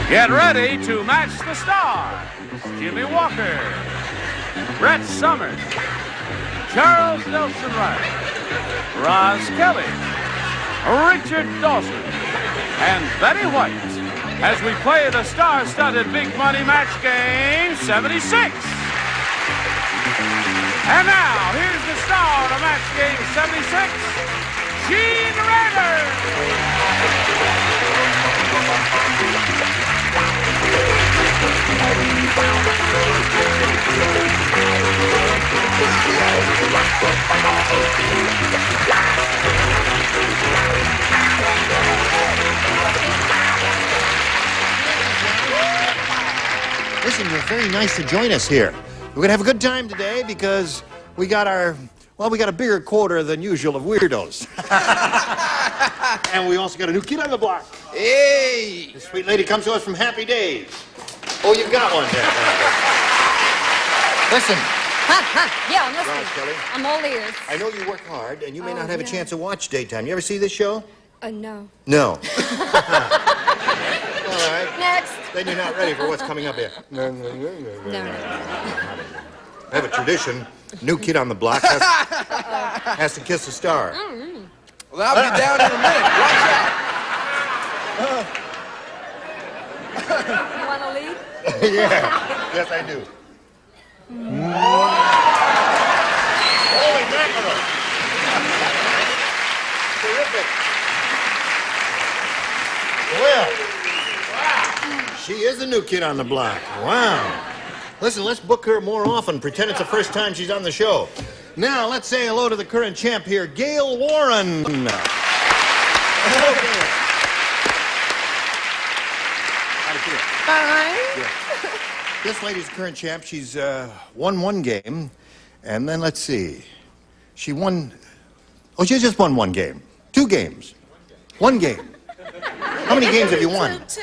Get ready to match the stars. Jimmie Walker, Brett Summers, Charles Nelson Reilly, Roz Kelly, Richard Dawson, and Betty White as we play the star-studded Big Money Match Game 76. And now, here's the star of Match Game 76, Gene Rader. Listen, you're very nice to join us here. We're going to have a good time today because we got we got a bigger quota than usual of weirdos. And we also got a new kid on the block. Hey! This sweet lady comes to us from Happy Days. Oh, you've got one there. Listen. Yeah, I'm listening. Roz Kelly. I'm all ears. I know you work hard, and you may not have a chance to watch daytime. You ever see this show? No. No. All right. Next. Then you're not ready for what's coming up here. No. I have a tradition. New kid on the block has to kiss a star. Mm-hmm. Well, I'll be down in a minute. Watch out. You want to lead? Yeah. Yes, I do. Holy mackerel. Terrific. Well, she is the new kid on the block. Wow. Listen, let's book her more often. Pretend it's the first time she's on the show. Now, let's say hello to the current champ here, Gail Warren. Hello, Gail. How do you feel? Fine. Yeah. This lady's the current champ. She's won one game, and then let's see. She won. Oh, she just won one game. 2 games. 1 game. How many games have you won? Two.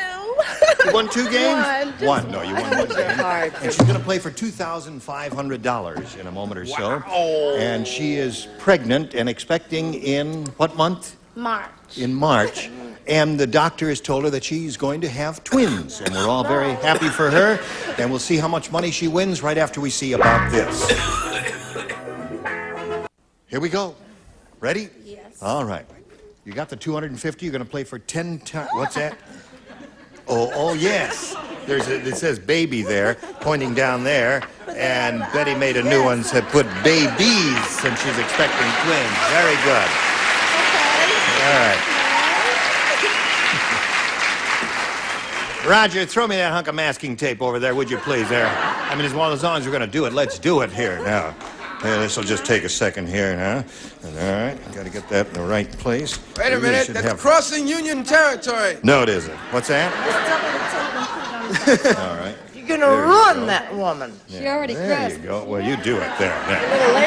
You won 2 games? One. No, you won 1 game. Hard. And she's going to play for $2,500 in a moment or so. Wow. And she is pregnant and expecting in what month? March. In March. And the doctor has told her that she's going to have twins. And we're all very happy for her. And we'll see how much money she wins right after we see about this. Here we go. Ready? Yes. All right. You got the 250. You're going to play for 10 times. What's that? Oh, yes. It says baby there, pointing down there. And Betty made a new one, said put babies, since she's expecting twins. Very good. Okay. All right. Roger, throw me that hunk of masking tape over there, would you please, there? I mean, as long as we're going to do it, let's do it here now. Yeah, this will just take a second here now. And, all right, got to get that in the right place. Wait a minute. That's crossing Union territory. No, it isn't. What's that? All right. You're going to ruin that woman. She already There crossed. you go. Well, you do it there.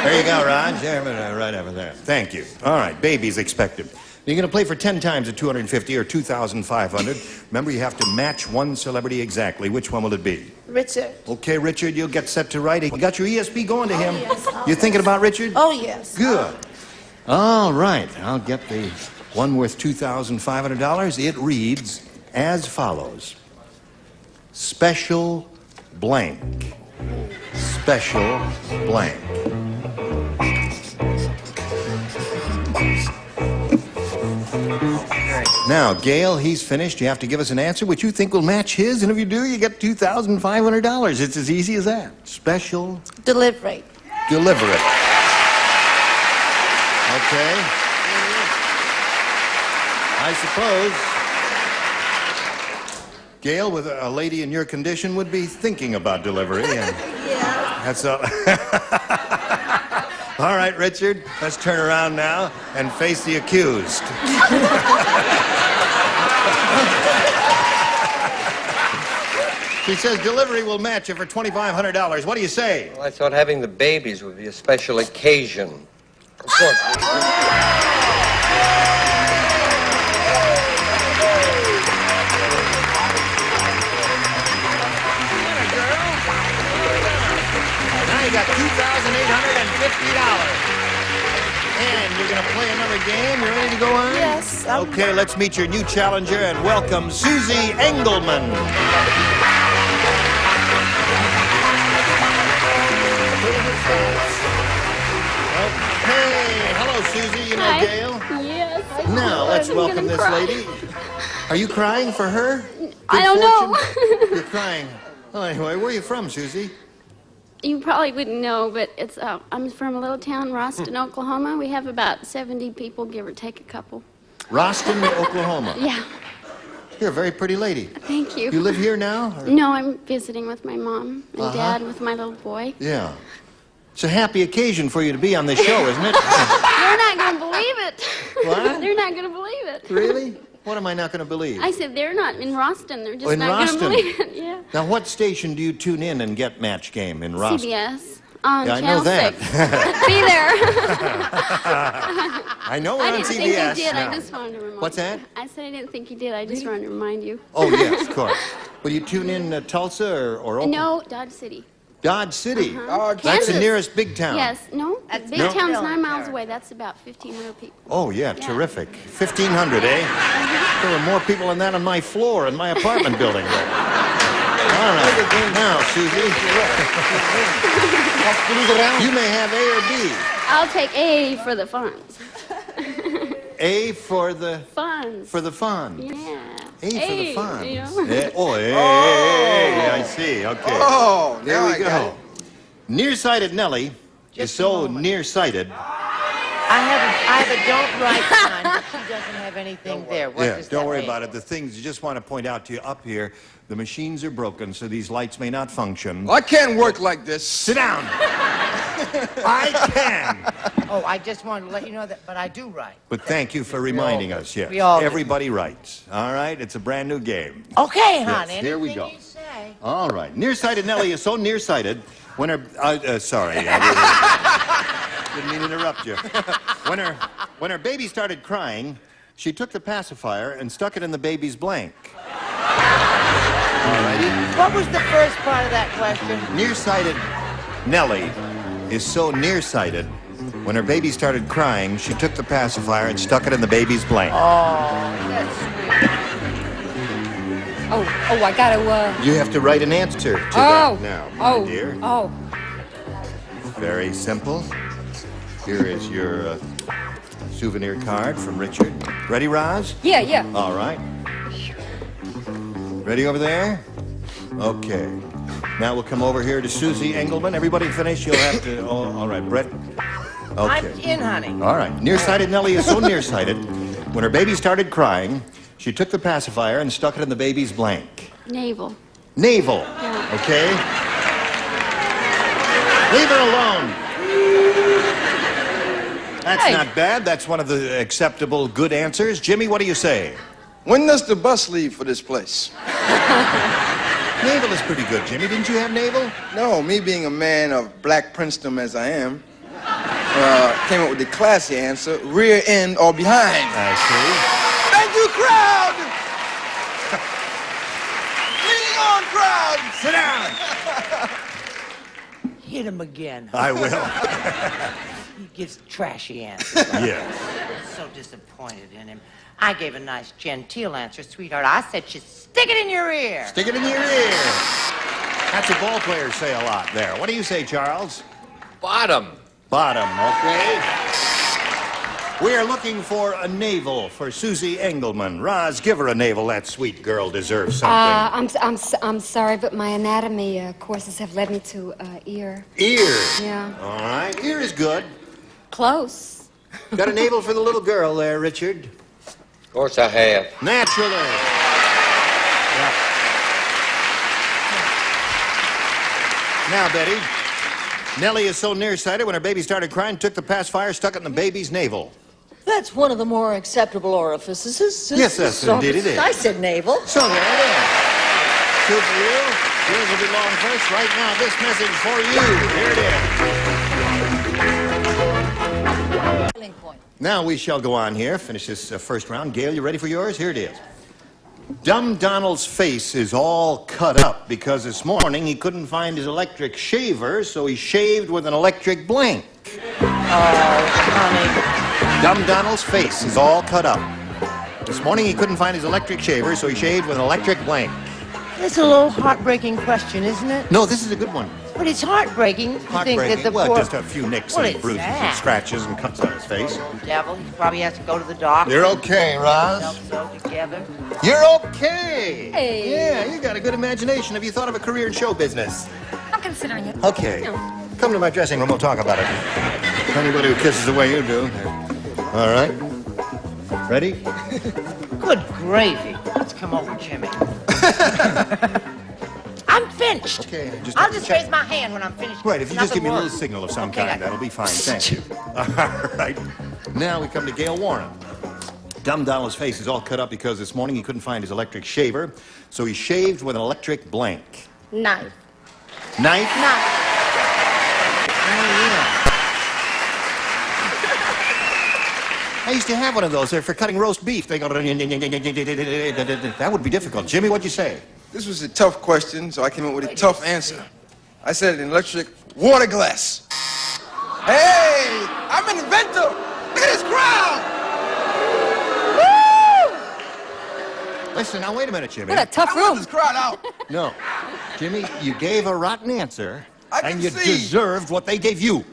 There you go, Raj. There, right over there. Thank you. All right, baby's expected. You're going to play for 10 times at 250 or 2,500. Remember, you have to match one celebrity exactly. Which one will it be? Richard. Okay, Richard, you'll get set to write. You got your ESP going to him? Yes. You thinking about Richard? Oh, yes. Good. All right. I'll get the one worth $2,500. It reads as follows. Special blank. Special blank. Now, Gail, he's finished. You have to give us an answer which you think will match his, and if you do, you get $2,500. It's as easy as that. Special Delivery. deliver it. Okay. I suppose Gail, with a lady in your condition, would be thinking about delivery. And Yeah. that's all. All right, Richard, let's turn around now and face the accused. She says delivery will match you for $2,500. What do you say? Well, I thought having the babies would be a special occasion. Of course. Now you got $2,850. And we're going to play another game. You ready to go on? Yes. Okay, let's meet your new challenger and welcome Susie Engelman. Okay, hello, Susie. You know Hi. Gail? Yes. Now, let's I'm welcome gonna this cry. lady. Are you crying for her? I don't know. You're crying. Oh, anyway, where are you from, Susie? You probably wouldn't know, but it's I'm from a little town, Roston, Oklahoma. We have about 70 people, give or take a couple. Roston, Oklahoma. Yeah. You're a very pretty lady. Thank you. You live here now? Or? No, I'm visiting with my mom and dad with my little boy. Yeah. It's a happy occasion for you to be on this show, isn't it? They're not going to believe it. What? They're not going to believe it. Really? What am I not going to believe? I said they're not in Roston. They're just in not going to Roston. believe it. Yeah. Now, what station do you tune in and get Match Game in Roston? CBS on Yeah, I Channel know that. 6. Be there. I know we're I on didn't CBS think you did. now. I just wanted to remind What's you. that? I said I didn't think you did. I just wanted to remind you. Oh, yes, of course. Will you tune in Tulsa or Oklahoma? No, Dodge City. Dodge City. Oh, That's the Kansas. nearest big town. Yes, no. That's Big no. town's No. 9 miles away. That's about 1,500 people. Oh, yeah, Yeah. terrific. 1,500, eh? There were more people than that on my floor in my apartment building there. All right. Now, Susie, you may have A or B. I'll take A for the funds. A for the Funds. fun. Yeah. A for the fun. You know? I see. Okay. Oh, There now we I got go. it. Nearsighted Nellie is so nearsighted. I have a don't write sign, but she doesn't have anything there. What Yeah, does don't that worry mean? about it. The things you just want to point out to you up here, the machines are broken, so these lights may not function. Well, I can't work like this. Sit down. I can. Oh, I just wanted to let you know that, but I do write. But thank you for reminding us. Yes, We all do. everybody writes. All right, it's a brand new game. Okay, honey. here we go. anything you say. All right, nearsighted Nellie is so nearsighted when her. Sorry, I didn't mean to interrupt you. When her baby started crying, she took the pacifier and stuck it in the baby's blank. All righty. What was the first part of that question? Nearsighted Nellie is so nearsighted. When her baby started crying, she took the pacifier and stuck it in the baby's blank. That's sweet. Oh, I gotta, You have to write an answer to Oh. that now, my dear. Oh. Very simple. Here is your souvenir card from Richard. Ready, Roz? Yeah, yeah. All right. Ready over there? Okay. Now we'll come over here to Susie Engelman. Everybody finish? You'll have to... Oh, all right, Brett. I'm Okay. in, honey. All right. Nearsighted Nellie is so nearsighted. When her baby started crying, she took the pacifier and stuck it in the baby's blank. Navel. Navel. Yeah. Okay? Leave her alone. That's Hey. not bad. That's one of the acceptable good answers. Jimmie, what do you say? When does the bus leave for this place? Navel is pretty good, Jimmie. Didn't you have navel? No, me being a man of black princedom as I am, came up with the classy answer, rear end or behind. I see. Thank you, crowd! Leading on, crowd! Sit down. Hit him again. I will. He gives trashy answers. Yes. I'm so disappointed in him. I gave a nice, genteel answer, sweetheart. I said, just stick it in your ear. Stick it in your ear. That's what ball players say a lot there. What do you say, Charles? Bottom. Bottom, okay. We are looking for a navel for Susie Engelman. Roz, give her a navel. That sweet girl deserves something. I'm sorry, but my anatomy courses have led me to ear. Ear. Yeah. All right. Ear is good. Close. Got a navel for the little girl there, Richard? Of course I have. Naturally. Yeah. Now, Betty, Nellie is so nearsighted when her baby started crying, took the pacifier, stuck it in the baby's navel. That's one of the more acceptable orifices. Yes, indeed it is. I said navel. So there it is. Two for you. Yours will belong first. Right now, this message for you. Here it is. Now we shall go on here, finish this first round. Gail, you ready for yours? Here it is. Dumb Donald's face is all cut up because this morning he couldn't find his electric shaver, so he shaved with an electric blank. Oh, honey. Dumb Donald's face is all cut up. This morning he couldn't find his electric shaver, so he shaved with an electric blank. It's a little heartbreaking question, isn't it? No, this is a good one. But it's heartbreaking to think that the Well, poor... just a few nicks Well, and it's bruises and sad. scratches and cuts on his face. Devil, he probably has to go to the doctor. You're okay, Roz. So together. You're okay. Hey. Yeah, you got a good imagination. Have you thought of a career in show business? I'm considering it. Okay. Come to my dressing room. We'll talk about it. Anybody who kisses the way you do. All right. Ready? Good gravy. Let's come over, Jimmy. I'm finished. Okay. I'll just raise my hand when I'm finished. Right, if you just give me a Nothing little more. signal of some Okay, kind, that'll be fine. Thank you. All right. Now we come to Gail Warren. Dumb Donald's face is all cut up because this morning he couldn't find his electric shaver, so he shaved with an electric blank. Knife. Knife? Knife. I used to have one of those there for cutting roast beef. They go... That would be difficult. Jimmy, what'd you say? This was a tough question, so I came up with a tough answer. I said an electric water glass. Hey, I'm an inventor. Look at this crowd. Woo! Listen, now wait a minute, Jimmy. What a tough I want room. this crowd out. No. Jimmy, you gave a rotten answer, I can and you see. deserved what they gave you.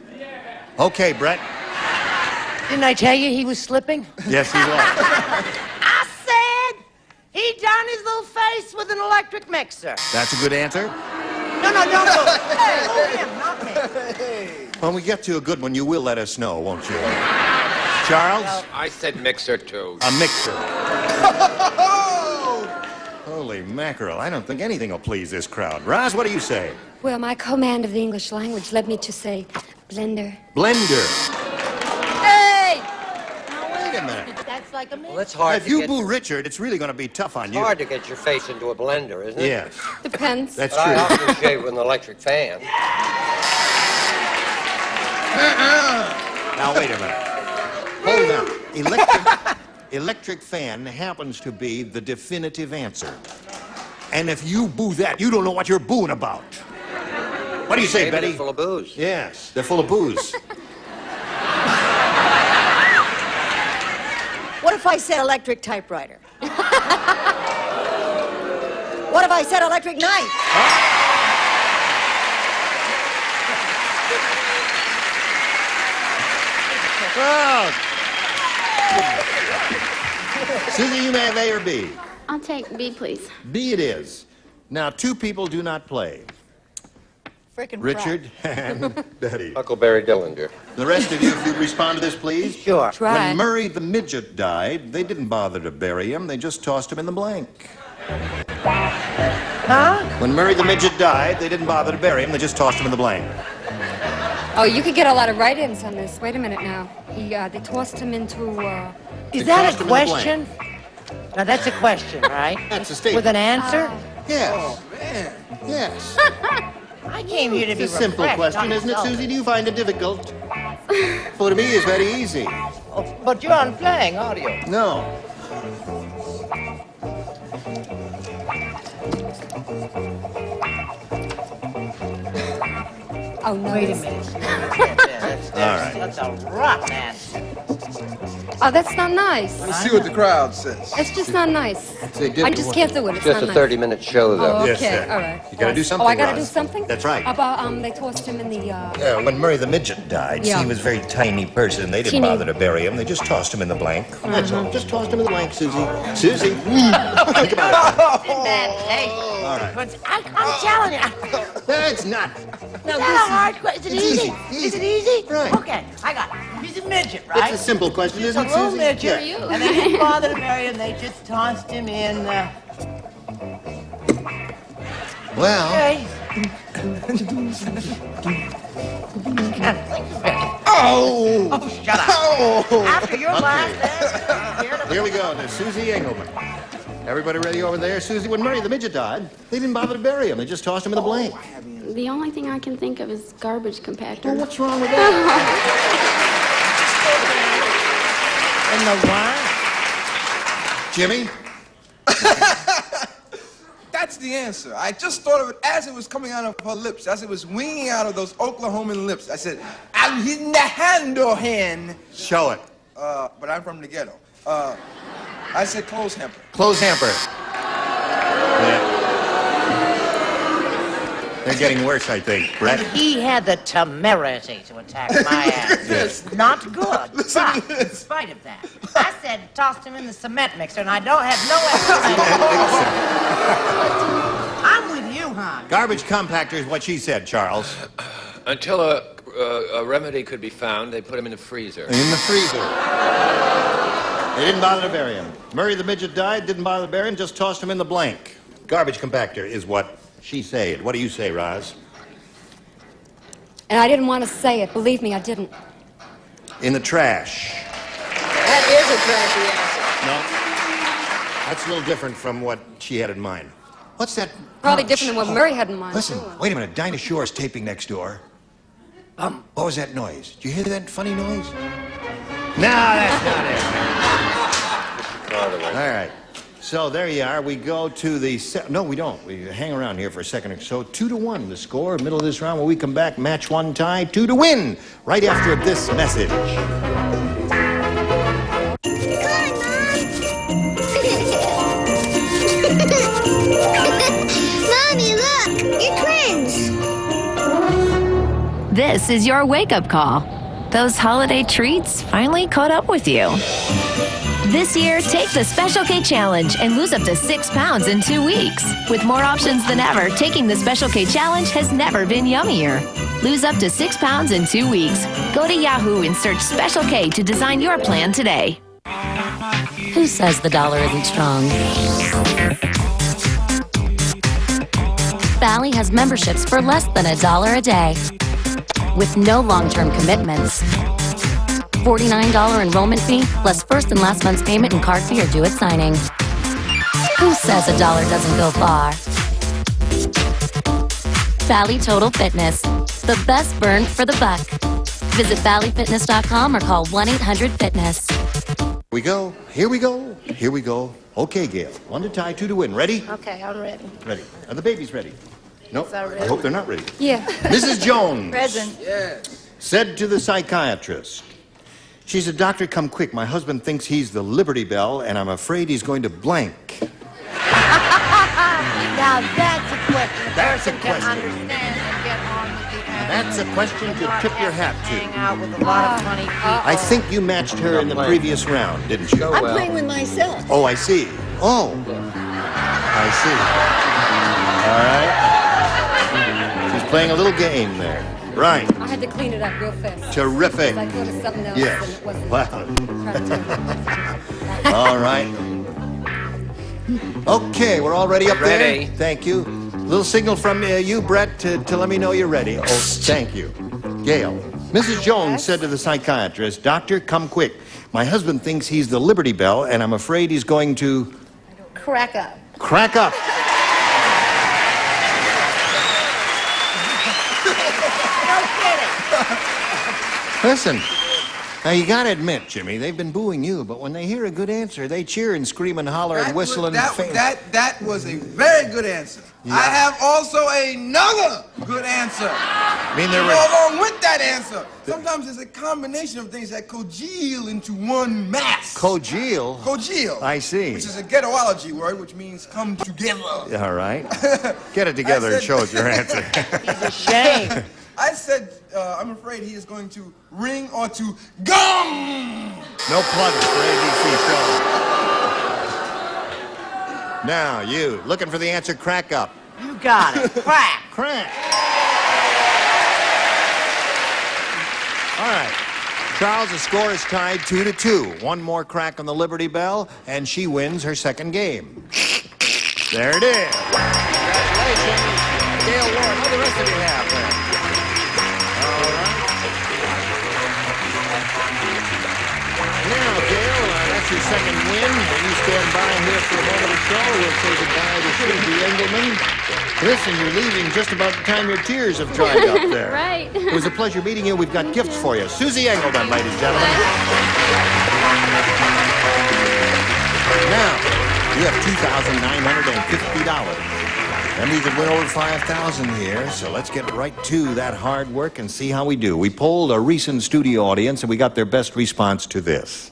Okay, Brett. Didn't I tell you he was slipping? Yes, he was. I said he done his little face with an electric mixer. That's a good answer. No, don't go. Hey, him, not me. When we get to a good one, you will let us know, won't you? Charles? I said mixer, too. A mixer. Holy mackerel, I don't think anything will please this crowd. Roz, what do you say? Well, my command of the English language led me to say blender. Blender. Hey! Now, wait a minute. That's like a mix. Well, it's hard If to you get... boo Richard, it's really going to be tough on It's you. hard to get your face into a blender, isn't it? Yes, Depends. that's But I true. often shave with an electric fan. Now, wait a minute. Hold on. Electric fan happens to be the definitive answer. And if you boo that, you don't know what you're booing about. What do you say, Maybe Betty? they're full of booze. Yes, they're full of booze. What if I said electric typewriter? What if I said electric knife? Well, Susie, you may have A or B. I'll take B, please. B it is. Now, two people do not play. Frickin' Richard and Betty. Huckleberry Dillinger. The rest of you, if you'd respond to this, please. Sure. Try. When Murray the midget died, they didn't bother to bury him. They just tossed him in the blank. Huh? When Murray the midget died, they didn't bother to bury him. They just tossed him in the blank. Oh, you could get a lot of write-ins on this. Wait a minute now. They tossed him into, Is They that tossed a him in the blank. question? Now, that's a question, right? That's a statement. With an answer? Yes. Yes. I came here to be It's a simple refreshed, question, not isn't it, insulted. Susie? Do you find it difficult? For me, it's very easy. Oh, but you're on playing audio. No. oh no. Wait a minute. That's a rotten answer. Oh, that's not nice. Let's see what the crowd says. It's just not nice. They did I just can't do it. It's Just not a nice. 30-minute show, though. Oh, Yes, okay, sir. all right. You gotta do something, Oh, I gotta Roz. do something? That's right. About, they tossed him in the, When Murray the midget died, Yeah. he was a very tiny person. They didn't Teeny. bother to bury him. They just tossed him in the blank. That's all. Just tossed him in the blank, Susie. Susie. Think about it. All right. I'm telling you. That's not. Is that a hard question? Is it It's easy? easy. Is it easy? Right. Okay, I got it. He's a midget, right? It's a simple question, He's isn't a it, little Susie? midget. Yeah. And they didn't bother to bury him. They just tossed him in. Well, Okay. Oh! Shut up. Oh! After your last here we go. There's Susie Engelman. Everybody ready over there? Susie, when Murray the midget died, they didn't bother to bury him. They just tossed him in the blank. The only thing I can think of is garbage compactor. Well, what's wrong with that? in the what? Jimmy? That's the answer. I just thought of it as it was coming out of her lips, as it was winging out of those Oklahoman lips. I said, I'm hitting the handle hen. Show it. but I'm from the ghetto. I said clothes hamper. Clothes hamper. Yeah. They're getting worse, I think, Brett. He had the temerity to attack my ass. Yes. Not good. But in spite of that, I said tossed him in the cement mixer, and I don't have no explanation. I'm with you, hon. Garbage compactor is what she said, Charles. Until a remedy could be found, they put him in the freezer. In the freezer. They didn't bother to bury him. Murray the midget died, didn't bother to bury him, just tossed him in the blank. Garbage compactor is what she said. What do you say, Roz? And I didn't want to say it. Believe me, I didn't. In the trash. That is a trashy answer. No. That's a little different from what she had in mind. What's that? Probably different than what Murray had in mind. Listen, wait a minute. Dinah Shore's taping next door. What was that noise? Did you hear that funny noise? No, that's not it. All right. So there you are. We go to the... No, we don't. We hang around here for a second or so. 2-1, the score. Middle of this round, when we come back, match one tie, 2 to win. Right after this message. Mommy, look! You're twins! This is your wake-up call. Those holiday treats finally caught up with you. This year, take the Special K Challenge and lose up to 6 pounds in 2 weeks. With more options than ever, taking the Special K Challenge has never been yummier. Lose up to 6 pounds in 2 weeks. Go to Yahoo and search Special K to design your plan today. Who says the dollar isn't strong? Valley has memberships for less than $1 a day. With no long-term commitments. $49 enrollment fee, plus first and last month's payment and card fee are due at signing. Who says $1 doesn't go far? Valley Total Fitness, the best burn for the buck. Visit valleyfitness.com or call 1-800-FITNESS. We go. Here we go. Here we go. Okay, Gail. 1 to tie, 2 to win. Ready? Okay, I'm ready. Ready. Are the babies ready? No. Yes, I'm ready. I hope they're not ready. Yeah. Mrs. Jones. Present. Said to the psychiatrist, she said, "Doctor, come quick. My husband thinks he's the Liberty Bell, and I'm afraid he's going to blank." Now that's a question That's a can question. understand and get on with the answer. That's a question to tip your hat Hang to. out with a lot of funny people. I think you matched her in the previous round, didn't you? I'm playing with myself. Oh, I see. Oh. I see. All right. She's playing a little game there. Right. I had to clean it up real fast. Terrific. I thought of something else Yes. and it wasn't. Wow. Trying to All right. Okay, we're all ready up Ready. there? Thank you. Little signal from you, Brett, to let me know you're ready. Oh, thank you. Gail. Mrs. Jones said to the psychiatrist, "Doctor, come quick. My husband thinks he's the Liberty Bell, and I'm afraid he's going to... Crack up. crack up." Listen, now you gotta admit, Jimmy, they've been booing you, but when they hear a good answer, they cheer and scream and holler and whistle and faint. That was a very good answer. Yeah. I have also another good answer. I mean, there To were... go along with that answer. Sometimes it's a combination of things that congeal into one mass. Congeal? Congeal. I see. Which is a ghettoology word, which means come together. All right. Get it together and show us your answer. He's ashamed. I said, I'm afraid he is going to ring or to gum. No plugs for ABC show. Now, you, looking for the answer, crack up. You got it. Crack. Crack. All right. Charles, the score is tied 2-2. One more crack on the Liberty Bell, and she wins her second game. There it is. Congratulations, Gail Ward. How the rest of you have there? All right. Now, Gail, that's your second win. You stand by here for a moment or so. We'll say goodbye to Susie Engelman. Listen, you're leaving just about the time your tears have dried up there. Right. It was a pleasure meeting you. We've got gifts for you. Susie Engelman, ladies and gentlemen. Now, you have $2,950. And we could win over $5,000 here, so let's get right to that hard work and see how we do. We polled a recent studio audience, and we got their best response to this.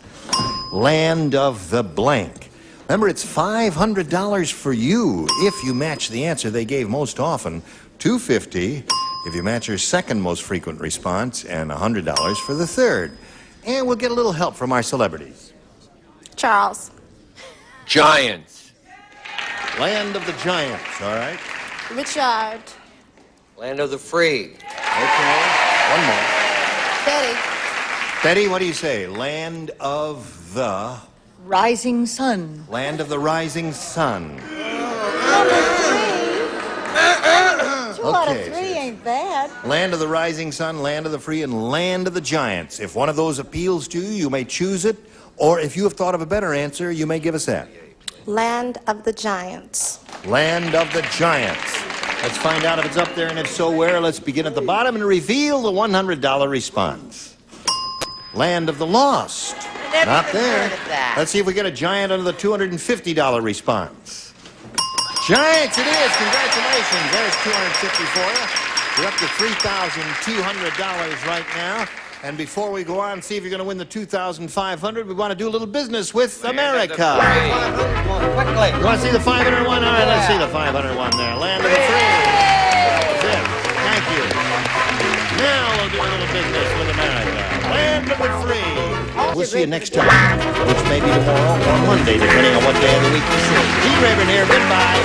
land of the blank. Remember, it's $500 for you if you match the answer they gave most often, $250 if you match your second most frequent response, and $100 for the third. And we'll get a little help from our celebrities. Charles. Giants. Land of the Giants, all right? Richard. Land of the free. Okay, one more. Betty. Betty, what do you say? Land of the... Rising sun. Land of the rising sun. 2 out of 3 ain't bad. Land of the rising sun, land of the free, and land of the giants. If one of those appeals to you, you may choose it, or if you have thought of a better answer, you may give us that. Land of the Giants. Land of the giants. Let's find out if it's up there, and if so, where. Let's begin at the bottom and reveal the $100 response. Land of the lost. Not there. Let's see if we get a giant under the $250 response. Giants it is. Congratulations. There's $250 for you. You're up to $3,200 right now. And before we go on and see if you're going to win the $2,500, we want to do a little business with America. Quickly. You want to see the 501? All right, let's see the 501 there. Land of the free. That's it. Thank you. Now we'll do a little business with America. Land of the free. We'll see you next time, which may be tomorrow or Monday, depending on what day of the week you see. G. Raven here. Goodbye.